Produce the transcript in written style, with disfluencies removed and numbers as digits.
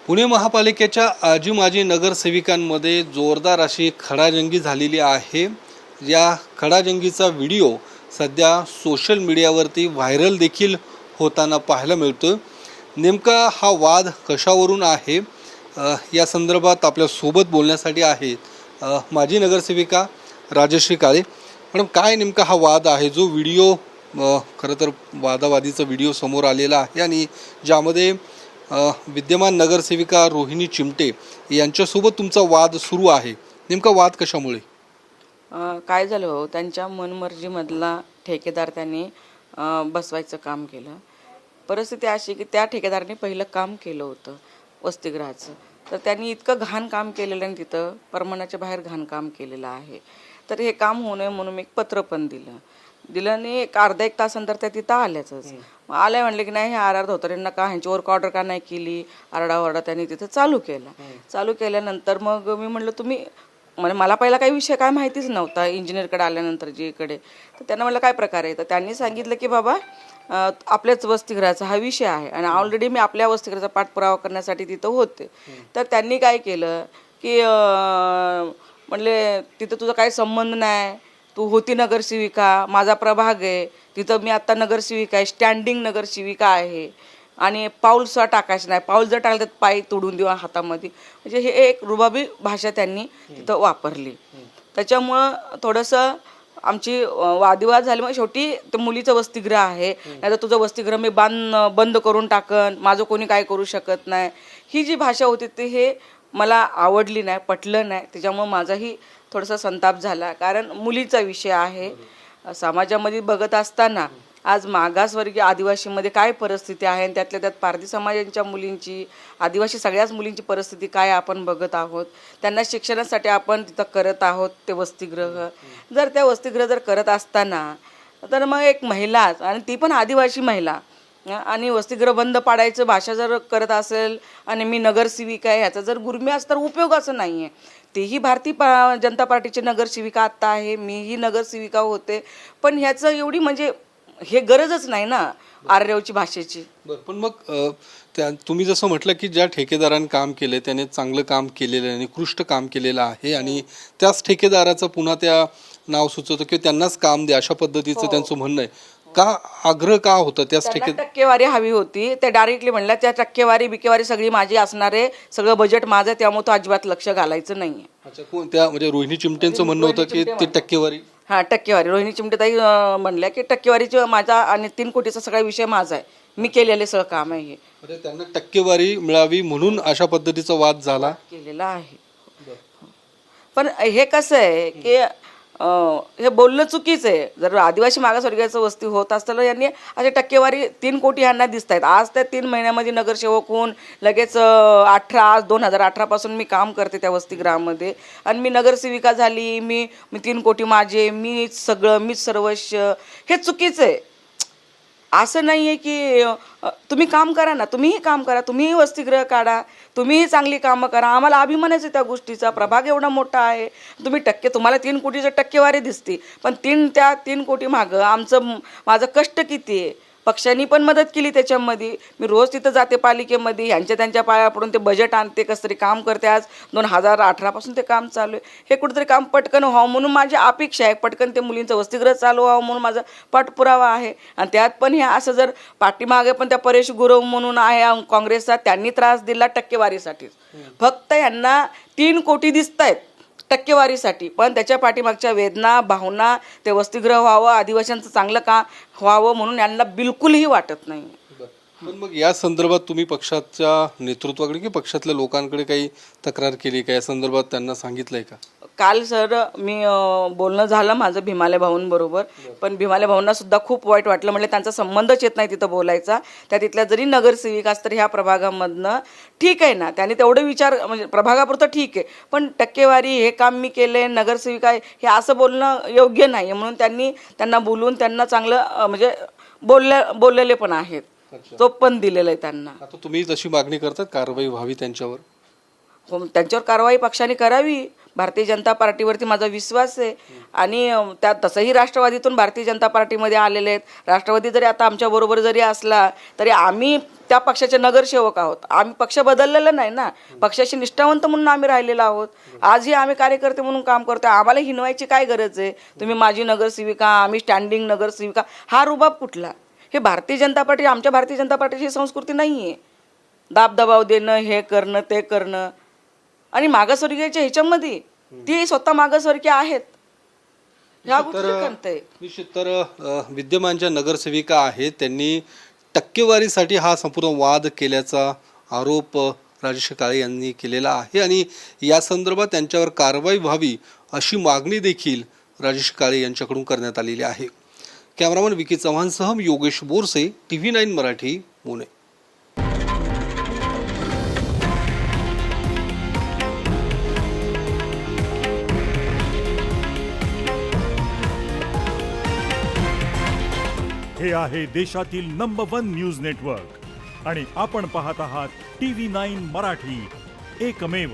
पुणे महापालिकेच्या आजी माजी नगरसेविकांमध्ये जोरदार अशी खडाजंगी झालेली आहे। या खडाजंगीचा व्हिडिओ सध्या सोशल मीडियावरती व्हायरल देखील होताना पाहायला मिळतो। नेमका हा वाद कशावरून आहे या संदर्भात आपल्या सोबत बोलण्यासाठी आहेत माजी नगरसेविका राजश्री काळे। मॅडम, काय नेमका हा वाद आहे जो व्हिडिओ खरं तर वादावादीचा व्हिडिओ समोर आलेला आहे आणि ज्यामध्ये विद्यमान नगरसेविका रोहिणी चिमटे यांच्यासोबत तुमचा वाद सुरू आहे। नेमका वाद कशामुळे? काय झालं हो, त्यांच्या मनमर्जीमधला ठेकेदार त्यांनी बसवायचं काम केलं। परिस्थिती अशी की त्या ठेकेदाराने पहिलं काम केलं होतं वसतिगृहाचं, तर त्यांनी इतकं घाण काम केलेलं आणि तिथं प्रमाणाच्या बाहेर घाण काम केलेलं आहे। तर हे काम होऊ नये म्हणून मी एक पत्र पण दिलं आणि एक अर्धा एक तासानंतर त्या तिथं आल्याच। मग आल्या म्हणले की नाही, हे आर धोत्रेंना का ह्यांची वर्क ऑर्डर का नाही केली, आरडाओरडा त्यांनी तिथं चालू केल्यानंतर मग मी म्हटलं तुम्ही म्हणजे मला पहिला काही विषय काय माहितीच नव्हता इंजिनियरकडे आल्यानंतर जीकडे, तर त्यांना म्हटलं काय प्रकार आहे, तर त्यांनी सांगितलं की बाबा आपल्याच वसतिगृहाचा हा विषय आहे आणि ऑलरेडी मी आपल्या वसतिगृहाचा पाठपुरावा करण्यासाठी तिथं होते। तर त्यांनी काय केलं की म्हणले तिथं तुझा काही संबंध नाही, तू होती नगरसेविका, माझा प्रभाग आहे तिथं, मी आत्ता नगरसेविका आहे, स्टँडिंग नगरसेविका आहे आणि पाऊल सुद्धा टाकायचं नाही, पाऊल जर टाकलं तर पाय तोडून देऊ हातामध्ये, म्हणजे हे एक रुबाबी भाषा त्यांनी तिथं वापरली। त्याच्यामुळं थोडंसं आमची वादविवाद झाले। मग शेवटी ते मुलीचं वसतिगृह आहे, नाही तर तुझं वसतिगृह मी बंद करून टाकन, माझं कोणी काय करू शकत नाही, ही जी भाषा होती ती हे मला आवडली नाही, पटलं नाही। त्याच्यामुळं माझाही थोडासा संताप झाला, कारण मुलीचा विषय आहे। समाजामध्ये बघत असताना आज मागासवर्गीय आदिवासीमध्ये काय परिस्थिती आहे आणि त्यातल्या त्यात पारधी समाजाच्या मुलींची, आदिवासी सगळ्याच मुलींची परिस्थिती काय आपण बघत आहोत। त्यांना शिक्षणासाठी आपण तिथं करत आहोत ते वसतिगृह। जर त्या वसतिगृह जर करत असताना तर मग एक महिला आणि ती पण आदिवासी महिला आणि वसतिगृह बंद पाडायचं भाषा जर करत असेल आणि मी नगरसेविका आहे ह्याचा जर गुरम्यास तर उपयोगाचं नाही आहे। तेही भारतीय जनता पार्टीची नगरसेविका आत्ता आहे, मीही नगरसेविका होते, पण ह्याचं एवढी म्हणजे हे गरजच नाही ना आर्यवची भाषेची। बरं, पण मग तुम्ही जसं म्हटलं की ज्या ठेकेदाराने काम केले त्याने चांगलं काम केलेलं आहे, निकृष्ट काम केलेलं आहे आणि त्याच ठेकेदाराचं पुन्हा त्या नाव सुचवतं की त्यांनाच काम द्या अशा पद्धतीचं त्यांचं म्हणणं आहे। का आग्रह का होता त्याच टक्केवारी हवी होती, ते डायरेक्टली म्हणल्या त्या टक्केवारी सगळी माझी असणार आहे, सगळं बजेट माझं, त्यामुळे तो अजिबात लक्ष घालायचं नाहीये। अच्छा, कोणत्या म्हणजे रोहिणी चिमटेंचं म्हणणं होतं की ते टक्केवारी? हां, टक्केवारी रोहिणी चिमटेताई म्हणल्या की टक्केवारीची माझा आणि 3 कोटीचा सगळा विषय माझा आहे, मी केलेले सगळं काम आहे हे, म्हणजे त्यांना टक्केवारी मिळावी म्हणून अशा पद्धतीचा वाद झाला केलेला आहे। पण हे कसं आहे की हे बोलणं चुकीचं आहे। जर आदिवासी मागासवर्गीयाचं वस्ती होत असताना यांनी अशा टक्केवारी 3 कोटी ह्यांना दिसत आहेत। आज त्या 3 महिन्यामध्ये नगरसेवक होऊन लगेच 2018 पासून मी काम करते त्या वसतिगृहामध्ये आणि मी नगरसेविका झाली, मी 3 कोटी माझे, मीच सगळं, मीच सर्वस्व, हे चुकीचं आहे। असं नाही आहे की तुम्ही काम करा ना, तुम्हीही काम करा, तुम्हीही वसतिगृह काढा, तुम्हीही चांगली कामं करा, आम्हाला अभिमानच आहे त्या गोष्टीचा। प्रभाग एवढा मोठा आहे, तुम्ही तुम्हाला 3 कोटीचं टक्केवारी दिसते, पण त्या 3 कोटी मागं माझं कष्ट किती आहे। पक्षांनी पण मदत केली त्याच्यामध्ये, मी रोज तिथं जाते पालिकेमध्ये, त्यांच्या पाया पडून ते बजेट आणते, कसं तरी काम करते। आज 2018 पासून ते काम चालू आहे, हे कुठेतरी काम पटकन व्हावं म्हणून माझी अपेक्षा आहे, पटकन ते मुलींचं वसतिगृह चालू व्हावं म्हणून माझा पाठपुरावा आहे। आणि त्यात पण हे असं जर पाठीमागे पण त्या परेश गुरव म्हणून आहे काँग्रेसचा, त्यांनी त्रास दिला टक्केवारीसाठीच, फक्त यांना 3 कोटी दिसत आहेत टक्केवारीसाठी, पण त्याच्या पाठीमागच्या वेदना, भावना, ते वसतिगृह व्हावं, आदिवासींचं चांगलं काम व्हावं म्हणून यांना बिलकुलही वाटत नाही। पण मग या संदर्भात तुम्ही पक्षाच्या नेतृत्वाकडे की पक्षातल्या लोकांकडे काही तक्रार केली का? या संदर्भात त्यांना सांगितलंय का? काल सर मी बोलणं झालं माझं भीमाले भाऊंबरोबर, पण भीमाले भाऊंना सुद्धा खूप वाईट वाटलं, म्हणजे त्यांचा संबंधच येत नाही तिथं बोलायचा। त्या तिथल्या जरी नगरसेविका असतात ह्या प्रभागामधनं, ठीक आहे ना, त्यांनी तेवढं विचार म्हणजे प्रभागापुरतं ठीक आहे, पण टक्केवारी हे काम मी केले, नगरसेविका हे असं बोलणं योग्य नाही, म्हणून त्यांना बोलून त्यांना चांगलं म्हणजे बोललेले पण आहेत, तो पण दिलेला आहे त्यांना। आता तुम्ही जशी मागणी करतात कारवाई व्हावी त्यांच्यावर? हो, त्यांच्यावर कारवाई पक्षाने करावी, भारतीय जनता पार्टीवरती माझा विश्वास आहे आणि त्या तसंही राष्ट्रवादीतून भारतीय जनता पार्टीमध्ये आलेले आहेत. राष्ट्रवादी जरी आता आमच्याबरोबर जरी असला तरी आम्ही त्या पक्षाचे नगरसेवक आहोत. आम्ही पक्ष बदललेला नाही ना, पक्षाशी निष्ठावंत म्हणून आम्ही राहिलेलो आहोत. आजही आम्ही कार्यकर्ते म्हणून काम करतो. आम्हाला हिनवायची काय गरज आहे? तुम्ही माझी नगरसेविका, आम्ही स्टँडिंग नगरसेविका, हा रुबाब कुठला? हे भारतीय जनता पार्टी, आमच्या भारतीय जनता पार्टीची संस्कृती नाही आहे. दाबदबाव देणं, हे करणं, ते करणं. आणि मागासवर्गीयाच्या ह्याच्यामध्ये ती स्वतः मागासवर्गीय आहेत. ह्या गोष्टी करते. निश्चित तर विद्यमान ज्या नगरसेविका आहेत त्यांनी टक्केवारीसाठी हा संपूर्ण वाद केल्याचा आरोप राजेश काळे यांनी केलेला आहे आणि या संदर्भात त्यांच्यावर कारवाई व्हावी अशी मागणी देखील राजेश काळे यांच्याकडून करण्यात आलेली आहे. कॅमेरामन विकी चव्हाणसह मी योगेश बोरसे, TV9 मराठी, पुणे. हे आहे देशातील नंबर 1 न्यूज नेटवर्क आणि आपण पाहत आहात TV9 मराठी, एकमेव.